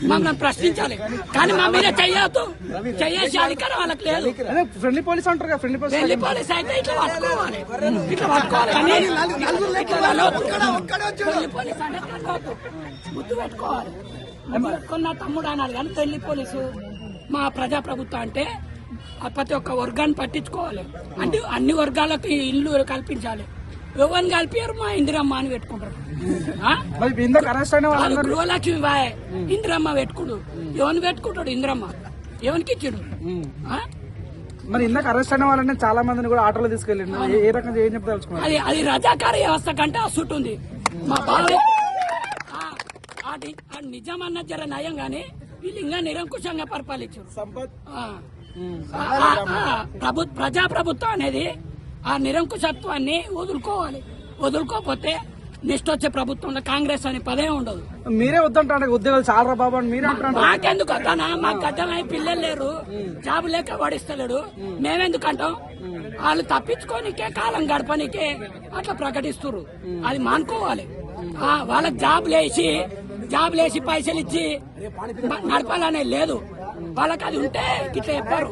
మమ్మల్ని ప్రశ్నించాలి, కానీ మా మీద చెయ్యొద్దు. చెయ్యేసి అధికారం వాళ్ళకి లేదు. ఫ్రెండ్లీ పోలీస్ అంటారు కదా, ఫ్రెండ్లీ ఢిల్లీ పోలీస్ అయితే ఇట్లా పట్టుకోవాలి, ఇట్లా పట్టుకోవాలి. కానీ ఢిల్లీ పోలీస్ అంటే గుర్తు పెట్టుకోవాలి. నా తమ్ముడు అన్నాడు కానీ ఢిల్లీ పోలీసు మా ప్రజాప్రభుత్వం అంటే ప్రతి ఒక్క వర్గాన్ని పట్టించుకోవాలి. అంటే అన్ని వర్గాలకు ఇల్లు కల్పించాలి. ఎవరిని కలిపారు? మా ఇందిరమ్మ అని పెట్టుకుంటారు. గృహలక్ష్మి బాయ్ ఇందిరమ్మ పెట్టుకుడు. ఎవరిని పెట్టుకుంటాడు? ఇందిరమ్మ ఎవరికి ఇచ్చాడు? మరి ఇందాక అరెస్ట్ అయిన వాళ్ళని చాలా మందిని కూడా ఆటోలో తీసుకెళ్ళిండు. ఏ రకంగా ఏం చెప్తా? అది రజాకార వ్యవస్థ కంటే అసూట్ ఉంది. మా బాబాయ్ నిజం అన్న జర నయం గానీ వీళ్ళు ఇంకా నిరంకుశంగా పరిపాలించారు. ప్రజాప్రభుత్వం అనేది ఆ నిరంకుశత్వాన్ని వదులుకోవాలి. వదులుకోకపోతే నెక్స్ట్ వచ్చే ప్రభుత్వంలో కాంగ్రెస్ అనే పదే ఉండదు. మీరే వద్దంటే ఉద్యోగాలు చాలా బాబు అని మీరే అంటారు. మాకెందుకు వద్దానా? మాకు గడ్డమై పిల్లలు లేరు, జాబు లేక పడిస్తలేడు. మేమెందుకు అంటాం? వాళ్ళు తప్పించుకోనికే కాలం గడపనికే అట్లా ప్రకటిస్తున్నారు. అది మానుకోవాలి. వాళ్ళకి జాబులేసి పైసలు ఇచ్చి నడపాలనే లేదు. వాళ్ళకి అది ఉంటే ఇట్లా చెప్పారు.